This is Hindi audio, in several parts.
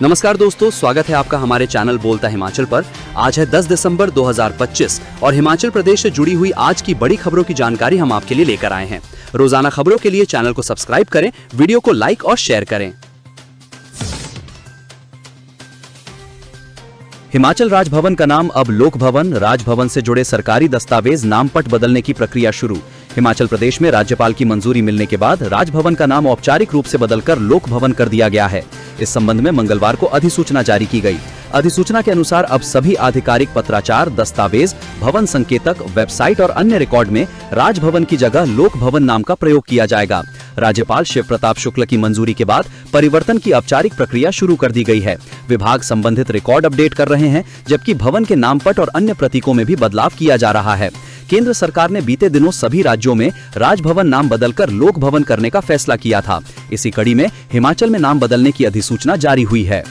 नमस्कार दोस्तों, स्वागत है आपका हमारे चैनल बोलता हिमाचल पर। आज है 10 दिसंबर 2025 और हिमाचल प्रदेश से जुड़ी हुई आज की बड़ी खबरों की जानकारी हम आपके लिए लेकर आए हैं। रोजाना खबरों के लिए चैनल को सब्सक्राइब करें, वीडियो को लाइक और शेयर करें। हिमाचल राजभवन का नाम अब लोक भवन। राजभवन से जुड़े सरकारी दस्तावेज नाम पट बदलने की प्रक्रिया शुरू। हिमाचल प्रदेश में राज्यपाल की मंजूरी मिलने के बाद राजभवन का नाम औपचारिक रूप से बदलकर लोक भवन कर दिया गया है। इस संबंध में मंगलवार को अधिसूचना जारी की गई। अधिसूचना के अनुसार अब सभी आधिकारिक पत्राचार, दस्तावेज, भवन संकेतक, वेबसाइट और अन्य रिकॉर्ड में राजभवन की जगह लोक भवन नाम का प्रयोग किया जाएगा। राज्यपाल शिव प्रताप शुक्ल की मंजूरी के बाद परिवर्तन की औपचारिक प्रक्रिया शुरू कर दी गई है। विभाग संबंधित रिकॉर्ड अपडेट कर रहे हैं, जबकि भवन के नामपट और अन्य प्रतीकों में भी बदलाव किया जा रहा है। केंद्र सरकार ने बीते दिनों सभी राज्यों में राजभवन नाम बदलकर लोक भवन करने का फैसला किया था। इसी कड़ी में हिमाचल में नाम बदलने की अधिसूचना जारी हुई है।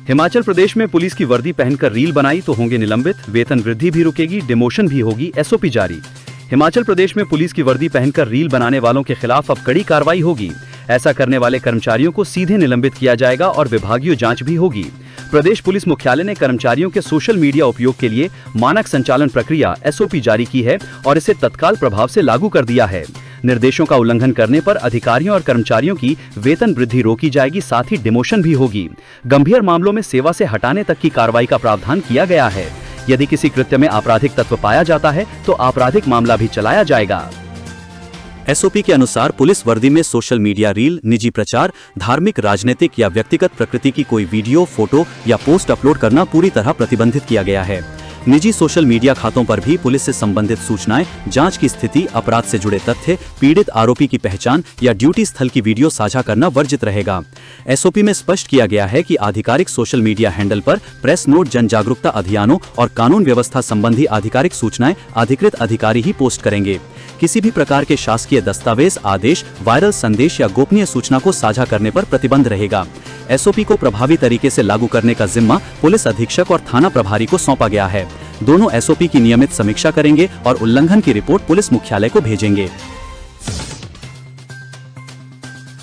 हिमाचल प्रदेश में पुलिस की वर्दी पहनकर रील बनाई तो होंगे निलंबित, वेतन वृद्धि भी रुकेगी, डिमोशन भी होगी, एसओपी जारी। हिमाचल प्रदेश में पुलिस की वर्दी पहनकर रील बनाने वालों के खिलाफ अब कड़ी कार्रवाई होगी। ऐसा करने वाले कर्मचारियों को सीधे निलंबित किया जाएगा और विभागीय जांच भी होगी। प्रदेश पुलिस मुख्यालय ने कर्मचारियों के सोशल मीडिया उपयोग के लिए मानक संचालन प्रक्रिया एसओपी जारी की है और इसे तत्काल प्रभाव से लागू कर दिया है। निर्देशों का उल्लंघन करने पर अधिकारियों और कर्मचारियों की वेतन वृद्धि रोकी जाएगी, साथ ही डिमोशन भी होगी। गंभीर मामलों में सेवा से हटाने तक की कार्रवाई का प्रावधान किया गया है। यदि किसी कृत्य में आपराधिक तत्व पाया जाता है तो आपराधिक मामला भी चलाया जाएगा। एसओपी के अनुसार पुलिस वर्दी में सोशल मीडिया रील, निजी प्रचार, धार्मिक, राजनीतिक या व्यक्तिगत प्रकृति की कोई वीडियो, फोटो या पोस्ट अपलोड करना पूरी तरह प्रतिबंधित किया गया है। निजी सोशल मीडिया खातों पर भी पुलिस से संबंधित सूचनाएं, जांच की स्थिति, अपराध से जुड़े तथ्य, पीड़ित आरोपी की पहचान या ड्यूटी स्थल की वीडियो साझा करना वर्जित रहेगा। एसओपी में स्पष्ट किया गया है कि आधिकारिक सोशल मीडिया हैंडल पर प्रेस नोट, जन जागरूकता अभियानों और कानून व्यवस्था संबंधी आधिकारिक सूचनाएं अधिकृत अधिकारी ही पोस्ट करेंगे। किसी भी प्रकार के शासकीय दस्तावेज, आदेश, वायरल संदेश या गोपनीय सूचना को साझा करने पर प्रतिबंध रहेगा। एसओपी को प्रभावी तरीके से लागू करने का जिम्मा पुलिस अधीक्षक और थाना प्रभारी को सौंपा गया है। दोनों एसओपी की नियमित समीक्षा करेंगे और उल्लंघन की रिपोर्ट पुलिस मुख्यालय को भेजेंगे।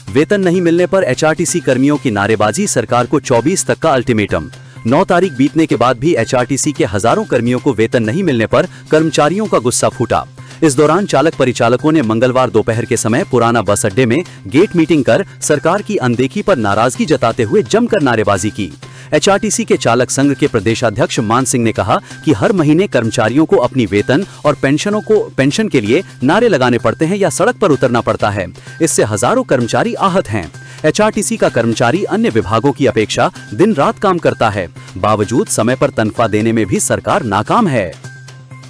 वेतन नहीं मिलने पर एचआरटीसी कर्मियों की नारेबाजी, सरकार को 24 तक का अल्टीमेटम। 9 तारीख बीतने के बाद भी एचआरटीसी के हजारों कर्मियों को वेतन नहीं मिलने पर कर्मचारियों का गुस्सा फूटा। इस दौरान चालक परिचालकों ने मंगलवार दोपहर के समय पुराना बस अड्डे में गेट मीटिंग कर सरकार की अनदेखी पर नाराजगी जताते हुए जमकर नारेबाजी की। एचआरटीसी के चालक संघ के प्रदेशाध्यक्ष मान सिंह ने कहा कि हर महीने कर्मचारियों को अपनी वेतन और पेंशन के लिए नारे लगाने पड़ते हैं या सड़क पर उतरना पड़ता है। इससे हजारों कर्मचारी आहत हैं। एचआरटीसी का कर्मचारी अन्य विभागों की अपेक्षा दिन रात काम करता है, बावजूद समय पर तनख्वाह देने में भी सरकार नाकाम है।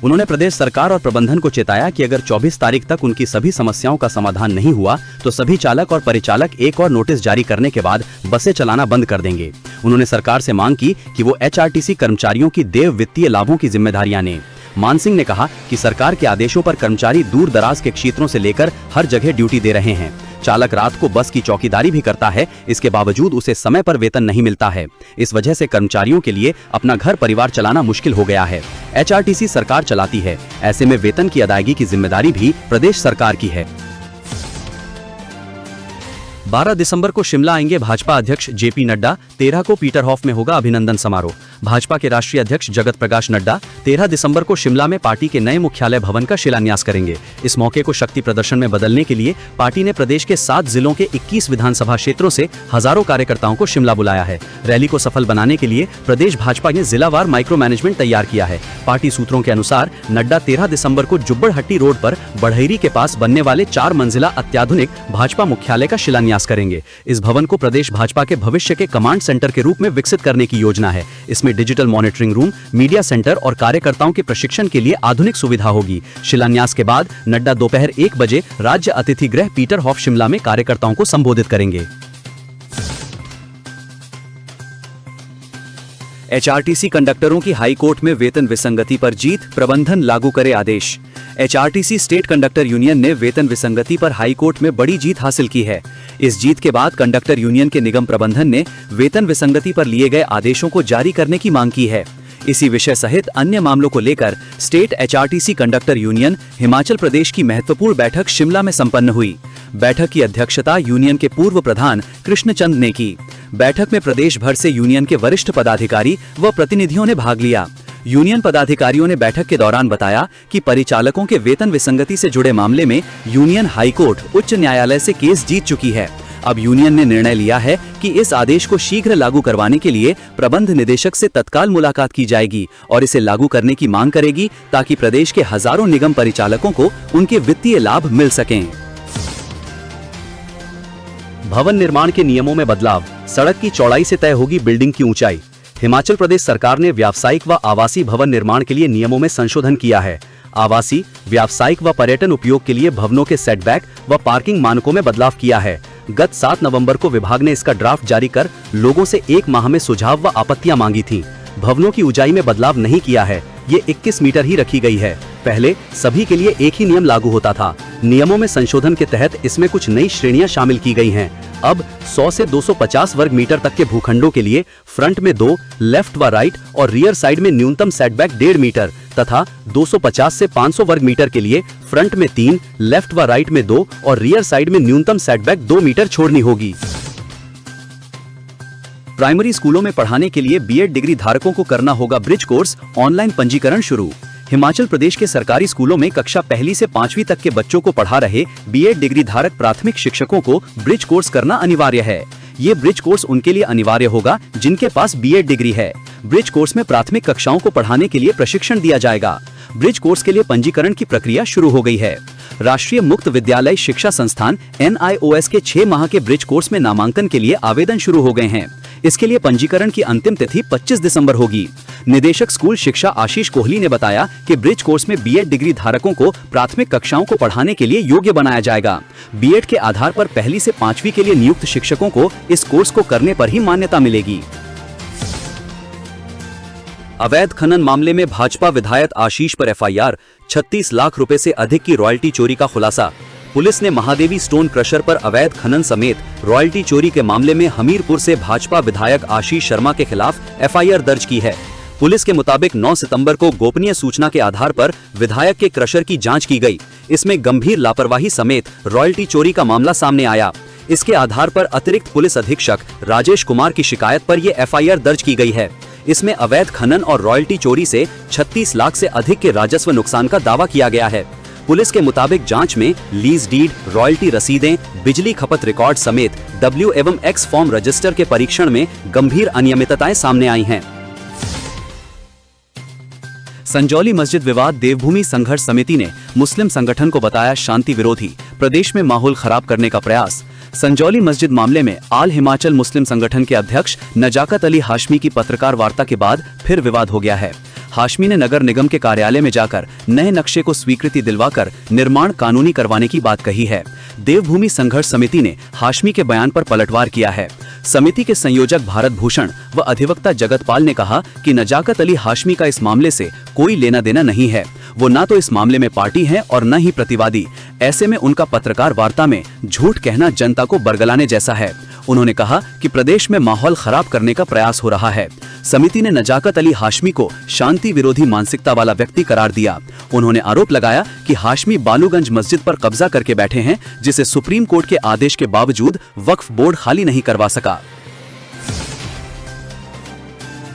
उन्होंने प्रदेश सरकार और प्रबंधन को चेताया कि अगर 24 तारीख तक उनकी सभी समस्याओं का समाधान नहीं हुआ तो सभी चालक और परिचालक एक और नोटिस जारी करने के बाद बसें चलाना बंद कर देंगे। उन्होंने सरकार से मांग की कि वो एचआरटीसी कर्मचारियों की देय वित्तीय लाभों की जिम्मेदारियां लें। मान सिंह ने कहा कि सरकार के आदेशों पर कर्मचारी दूर दराज के क्षेत्रों से लेकर हर जगह ड्यूटी दे रहे हैं। चालक रात को बस की चौकीदारी भी करता है, इसके बावजूद उसे समय पर वेतन नहीं मिलता है। इस वजह से कर्मचारियों के लिए अपना घर परिवार चलाना मुश्किल हो गया है। एचआरटीसी सरकार चलाती है, ऐसे में वेतन की अदायगी की जिम्मेदारी भी प्रदेश सरकार की है। 12 दिसंबर को शिमला आएंगे भाजपा अध्यक्ष जेपी नड्डा। 13 को पीटरहॉफ में होगा अभिनंदन समारोह। भाजपा के राष्ट्रीय अध्यक्ष जगत प्रकाश नड्डा 13 दिसंबर को शिमला में पार्टी के नए मुख्यालय भवन का शिलान्यास करेंगे। इस मौके को शक्ति प्रदर्शन में बदलने के लिए पार्टी ने प्रदेश के 7 जिलों के 21 विधानसभा क्षेत्रों से हजारों कार्यकर्ताओं को शिमला बुलाया है। रैली को सफल बनाने के लिए प्रदेश भाजपा ने जिलावार माइक्रो मैनेजमेंट तैयार किया है। पार्टी सूत्रों के अनुसार नड्डा 13 दिसंबर को जुब्बड़हट्टी रोड पर बढ़ेरी के पास बनने वाले 4 मंजिला अत्याधुनिक भाजपा मुख्यालय का शिलान्यास करेंगे। इस भवन को प्रदेश भाजपा के भविष्य के कमांड सेंटर के रूप में विकसित करने की योजना है। इसमें digital monitoring room, media centre और कार्यकर्ताओं के प्रशिक्षण के लिए आधुनिक सुविधा होगी। शिलान्यास के बाद नड्डा दोपहर 1 बजे राज्य अतिथि गृह पीटरहॉफ शिमला में कार्यकर्ताओं को संबोधित करेंगे। एचआरटीसी कंडक्टरों की हाई कोर्ट में वेतन विसंगति पर जीत, प्रबंधन लागू करे आदेश। एचआरटीसी स्टेट कंडक्टर यूनियन ने वेतन विसंगति पर हाई कोर्ट में बड़ी जीत हासिल की है। इस जीत के बाद कंडक्टर यूनियन के निगम प्रबंधन ने वेतन विसंगति पर लिए गए आदेशों को जारी करने की मांग की है। इसी विषय सहित अन्य मामलों को लेकर state HRTC conductor union Himachal Pradesh की महत्वपूर्ण बैठक शिमला में संपन्न हुई। बैठक की अध्यक्षता यूनियन के पूर्व प्रधान कृष्णचंद ने की। बैठक में प्रदेश भर से यूनियन के वरिष्ठ पदाधिकारी व प्रतिनिधियों ने भाग लिया। यूनियन पदाधिकारियों ने बैठक के दौरान बताया कि परिचालकों के वेतन विसंगति से जुड़े मामले में यूनियन हाईकोर्ट उच्च न्यायालय से केस जीत चुकी है। अब यूनियन ने निर्णय लिया है कि इस आदेश को शीघ्र लागू करवाने के लिए प्रबंध निदेशक से तत्काल मुलाकात की जाएगी और इसे लागू करने की मांग करेगी ताकि प्रदेश के हजारों निगम परिचालकों को उनके वित्तीय लाभ मिल सकें। भवन निर्माण के नियमों में बदलाव, सड़क की चौड़ाई से तय होगी बिल्डिंग की ऊंचाई। हिमाचल प्रदेश सरकार ने व्यावसायिक व आवासीय भवन निर्माण के लिए नियमों में संशोधन किया है। आवासीय, व्यावसायिक व पर्यटन उपयोग के लिए भवनों के सेटबैक व पार्किंग मानकों में बदलाव किया है। गत 7 नवंबर को विभाग ने इसका ड्राफ्ट जारी कर लोगों से 1 माह में सुझाव व आपत्तियां मांगी थीं। भवनों की ऊंचाई में बदलाव नहीं किया है, ये 21 मीटर ही रखी गई है। पहले सभी के लिए एक ही नियम लागू होता था। नियमों में संशोधन के तहत इसमें कुछ नई श्रेणियां शामिल की गई हैं। अब 100 से 250 वर्ग मीटर तक के भूखंडों के लिए फ्रंट में 2, लेफ्ट व राइट और रियर साइड में न्यूनतम सेटबैक 1.5 मीटर तथा 250 से 500 वर्ग मीटर के लिए फ्रंट में 3, लेफ्ट व राइट में 2 और रियर साइड में न्यूनतम सेटबैक 2 मीटर छोड़नी होगी। प्राइमरी स्कूलों में पढ़ाने के लिए बीएड डिग्री धारकों को करना होगा ब्रिज कोर्स, ऑनलाइन पंजीकरण शुरू। हिमाचल प्रदेश के सरकारी स्कूलों में कक्षा 1 से 5वीं तक के बच्चों को पढ़ा रहे बीएड डिग्री धारक प्राथमिक शिक्षकों को ब्रिज कोर्स करना अनिवार्य है। ये ब्रिज कोर्स उनके लिए अनिवार्य होगा जिनके पास बीएड डिग्री है। ब्रिज कोर्स में प्राथमिक कक्षाओं को पढ़ाने के लिए प्रशिक्षण दिया जाएगा। ब्रिज कोर्स के लिए पंजीकरण की प्रक्रिया शुरू हो गई है। राष्ट्रीय मुक्त विद्यालय शिक्षा संस्थान NIOS के 6 माह के ब्रिज कोर्स में नामांकन के लिए आवेदन शुरू हो गए हैं। इसके लिए पंजीकरण की अंतिम तिथि 25 दिसंबर होगी। निदेशक स्कूल शिक्षा आशीष कोहली ने बताया कि ब्रिज कोर्स में बीएड डिग्री धारकों को प्राथमिक कक्षाओं को पढ़ाने के लिए योग्य बनाया जाएगा। बीएड के आधार पर 1 से 5वीं के लिए नियुक्त शिक्षकों को इस कोर्स को करने पर ही मान्यता मिलेगी। अवैध खनन मामले में भाजपा विधायक आशीष पर FIR, 36 लाख रुपए से अधिक की रॉयल्टी चोरी का खुलासा। पुलिस ने महादेवी स्टोन क्रशर पर अवैध खनन समेत रॉयल्टी चोरी के मामले में हमीरपुर से भाजपा विधायक आशीष शर्मा के खिलाफ FIR दर्ज की है। पुलिस के मुताबिक 9 सितंबर को गोपनीय सूचना के आधार पर विधायक के क्रशर की जांच की गई। इसमें गंभीर लापरवाही समेत रॉयल्टी चोरी का मामला सामने आया। इसके आधार पर अतिरिक्त पुलिस अधीक्षक राजेश कुमार की शिकायत पर यह FIR दर्ज की गई है। इसमें अवैध खनन और रॉयल्टी चोरी से 36 लाख से अधिक के राजस्व नुकसान का दावा किया गया है। पुलिस के मुताबिक जांच में लीज डीड, रॉयल्टी रसीदें, बिजली खपत रिकॉर्ड समेत W एवं X फॉर्म रजिस्टर के परीक्षण में गंभीर अनियमितताएं सामने आई हैं। संजौली मस्जिद विवाद, देवभूमि संघर्ष समिति ने मुस्लिम संगठन को बताया शांति विरोधी, प्रदेश में माहौल खराब करने का प्रयास। संजौली मस्जिद मामले में आल हिमाचल मुस्लिम संगठन के अध्यक्ष नजाकत अली हाशमी की पत्रकार वार्ता के बाद फिर विवाद हो गया है। हाशमी ने नगर निगम के कार्यालय में जाकर नए नक्शे को स्वीकृति दिलवाकर निर्माण कानूनी करवाने की बात कही है। देवभूमि संघर्ष समिति ने हाशमी के बयान पर पलटवार किया है। समिति के संयोजक भारत भूषण व अधिवक्ता जगतपाल ने कहा कि नजाकत अली हाशमी का इस मामले से कोई लेना देना नहीं है। वो ना तो इस मामले में पार्टी है और न ही प्रतिवादी। ऐसे में उनका पत्रकार वार्ता में झूठ कहना जनता को बरगलाने जैसा है। उन्होंने कहा कि प्रदेश में माहौल खराब करने का प्रयास हो रहा है। समिति ने नजाकत अली हाशमी को शांति विरोधी मानसिकता वाला व्यक्ति करार दिया। उन्होंने आरोप लगाया कि हाशमी बालूगंज मस्जिद पर कब्जा करके बैठे हैं, जिसे सुप्रीम कोर्ट के आदेश के बावजूद वक्फ बोर्ड खाली नहीं करवा सका।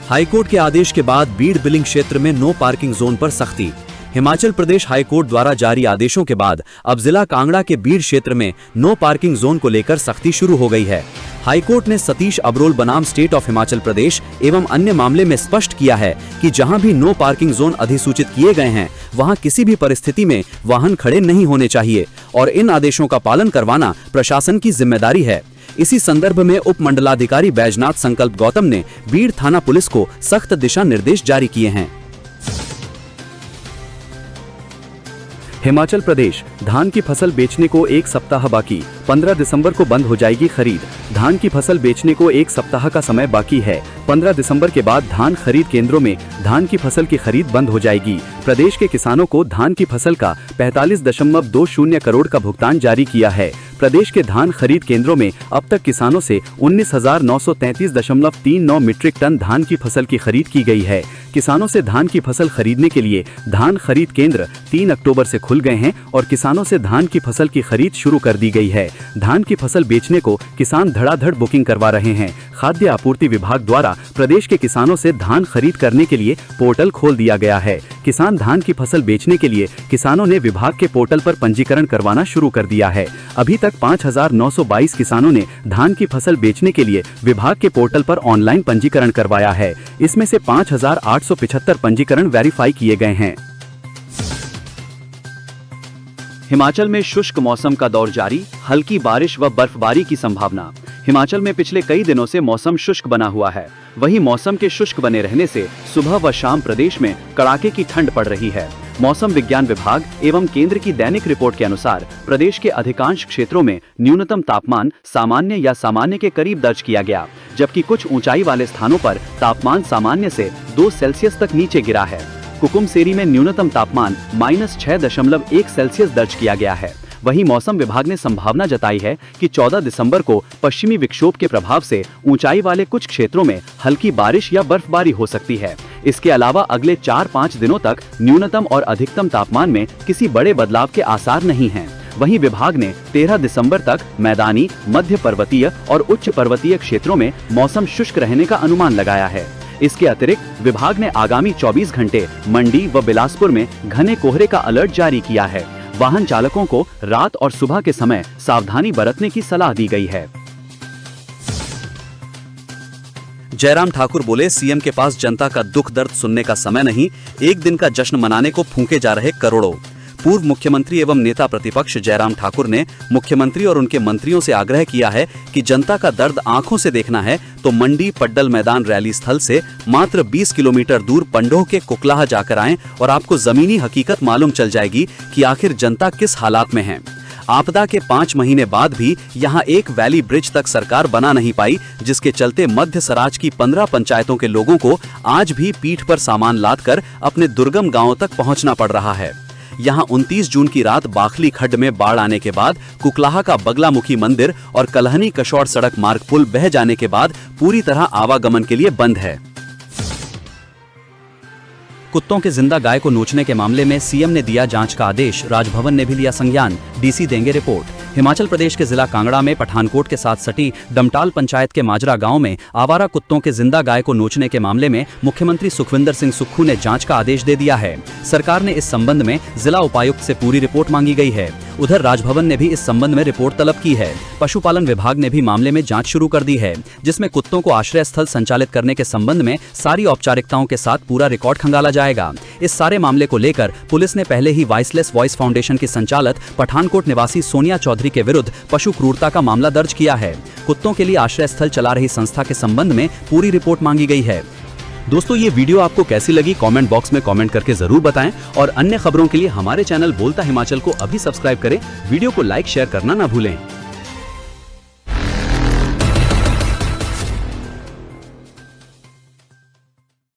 हाईकोर्ट के आदेश के बाद बीड़ बिलिंग क्षेत्र में नो पार्किंग जोन पर सख्ती। हिमाचल प्रदेश हाईकोर्ट द्वारा जारी आदेशों के बाद अब जिला कांगड़ा के बीड़ क्षेत्र में नो पार्किंग जोन को लेकर सख्ती शुरू हो गई है। हाईकोर्ट ने सतीश अबरोल बनाम स्टेट ऑफ हिमाचल प्रदेश एवं अन्य मामले में स्पष्ट किया है कि जहां भी नो पार्किंग जोन अधिसूचित किए गए हैं वहां किसी भी परिस्थिति में वाहन खड़े नहीं होने चाहिए और इन आदेशों का पालन करवाना प्रशासन की जिम्मेदारी है। इसी संदर्भ में उप मंडलाधिकारी बैजनाथ संकल्प गौतम ने बीड़ थाना पुलिस को सख्त दिशा निर्देश जारी किए हैं। हिमाचल प्रदेश, धान की फसल बेचने को 1 सप्ताह बाकी, 15 दिसंबर को बंद हो जाएगी खरीद। धान की फसल बेचने को 1 सप्ताह का समय बाकी है। 15 दिसंबर के बाद धान खरीद केंद्रों में धान की फसल की खरीद बंद हो जाएगी। प्रदेश के किसानों को धान की फसल का 45.20 करोड़ का भुगतान जारी किया है। प्रदेश के धान खरीद केंद्रों में अब तक किसानों से 19,933.39 मीट्रिक टन धान की फसल की खरीद की गई है। किसानों से धान की फसल खरीदने के लिए धान खरीद केंद्र 3 अक्टूबर से खुल गए हैं और किसानों से धान की फसल की खरीद शुरू कर दी गई है। धान की फसल बेचने को किसान धड़ाधड़ बुकिंग करवा रहे हैं। खाद्य आपूर्ति विभाग द्वारा प्रदेश के किसानों से धान खरीद करने के लिए पोर्टल खोल दिया गया है। किसान धान की फसल बेचने के लिए किसानों ने विभाग के पोर्टल पर पंजीकरण करवाना शुरू कर दिया है। अभी तक 5,922 किसानों ने धान की फसल बेचने के लिए विभाग के पोर्टल पर ऑनलाइन पंजीकरण करवाया है। इसमें से 5,875 पंजीकरण वेरीफाई किए गए हैं। हिमाचल में शुष्क मौसम का दौर जारी, हल्की बारिश व बर्फबारी की संभावना। हिमाचल में पिछले कई दिनों से मौसम शुष्क बना हुआ है। वहीं मौसम के शुष्क बने रहने से सुबह व शाम प्रदेश में कड़ाके की ठंड पड़ रही है। मौसम विज्ञान विभाग एवं केंद्र की दैनिक रिपोर्ट के अनुसार प्रदेश के अधिकांश क्षेत्रों में न्यूनतम तापमान सामान्य या सामान्य के करीब दर्ज किया गया, जबकि कुछ ऊंचाई वाले स्थानों पर तापमान सामान्य से 2 सेल्सियस तक नीचे गिरा है। कुकुमसेरी में न्यूनतम तापमान -6.1 सेल्सियस दर्ज किया गया है। वहीं मौसम विभाग ने संभावना जताई है कि 14 दिसंबर को पश्चिमी विक्षोभ के प्रभाव से ऊंचाई वाले कुछ क्षेत्रों में हल्की बारिश या बर्फबारी हो सकती है। इसके अलावा अगले 4-5 दिनों तक न्यूनतम और अधिकतम तापमान में किसी बड़े बदलाव के आसार नहीं हैं। वहीं विभाग ने 13 दिसंबर तक मैदानी, मध्य पर्वतीय और उच्च पर्वतीय क्षेत्रों में मौसम शुष्क रहने का अनुमान लगाया है। इसके अतिरिक्त विभाग ने आगामी 24 घंटे मंडी व बिलासपुर में घने कोहरे का अलर्ट जारी किया है। वाहन चालकों को रात और सुबह के समय सावधानी बरतने की सलाह दी गई है। जयराम ठाकुर बोले, सीएम के पास जनता का दुख दर्द सुनने का समय नहीं, एक दिन का जश्न मनाने को फूंके जा रहे करोड़ों। पूर्व मुख्यमंत्री एवं नेता प्रतिपक्ष जयराम ठाकुर ने मुख्यमंत्री और उनके मंत्रियों से आग्रह किया है कि जनता का दर्द आंखों से देखना है तो मंडी पड्डल मैदान रैली स्थल से मात्र 20 किलोमीटर दूर पंडोह के कुकलाहा जाकर आएं और आपको जमीनी हकीकत मालूम चल जाएगी कि आखिर जनता किस हालात में है। आपदा के 5 महीने बाद भी यहाँ एक वैली ब्रिज तक सरकार बना नहीं पाई, जिसके चलते मध्य सराज की 15 पंचायतों के लोगों को आज भी पीठ पर सामान लादकर अपने दुर्गम गांवों तक पहुंचना पड़ रहा है। यहाँ 29 जून की रात बाखली खड्ड में बाढ़ आने के बाद कुकलाहा का बगलामुखी मंदिर और कलहनी कशौर सड़क मार्ग पुल बह जाने के बाद पूरी तरह आवागमन के लिए बंद है। कुत्तों के जिंदा गाय को नोचने के मामले में सीएम ने दिया जांच का आदेश, राजभवन ने भी लिया संज्ञान, डीसी देंगे रिपोर्ट। हिमाचल प्रदेश के जिला कांगड़ा में पठानकोट के साथ सटी डमटाल पंचायत के माजरा गांव में आवारा कुत्तों के जिंदा गाय को नोचने के मामले में मुख्यमंत्री सुखविंदर सिंह सुक्खू ने जांच का आदेश दे दिया है। सरकार ने इस संबंध में जिला उपायुक्त से पूरी रिपोर्ट मांगी गई है। उधर राजभवन ने भी इस संबंध में रिपोर्ट तलब की है। पशुपालन विभाग ने भी मामले में जांच शुरू कर दी है, जिसमें कुत्तों को आश्रय स्थल संचालित करने के संबंध में सारी औपचारिकताओं के साथ पूरा रिकॉर्ड खंगाला जाएगा। इस सारे मामले को लेकर पुलिस ने पहले ही वॉइसलेस वॉइस फाउंडेशन की संचालक पठानकोट निवासी सोनिया चौधरी के विरुद्ध पशु क्रूरता का मामला दर्ज किया है। कुत्तों के लिए आश्रय स्थल चला रही संस्था के संबंध में पूरी रिपोर्ट मांगी गई है। दोस्तों, ये वीडियो आपको कैसी लगी कमेंट बॉक्स में कमेंट करके जरूर बताएं और अन्य खबरों के लिए हमारे चैनल बोलता हिमाचल को अभी सब्सक्राइब करें। वीडियो को लाइक शेयर करना ना भूलें।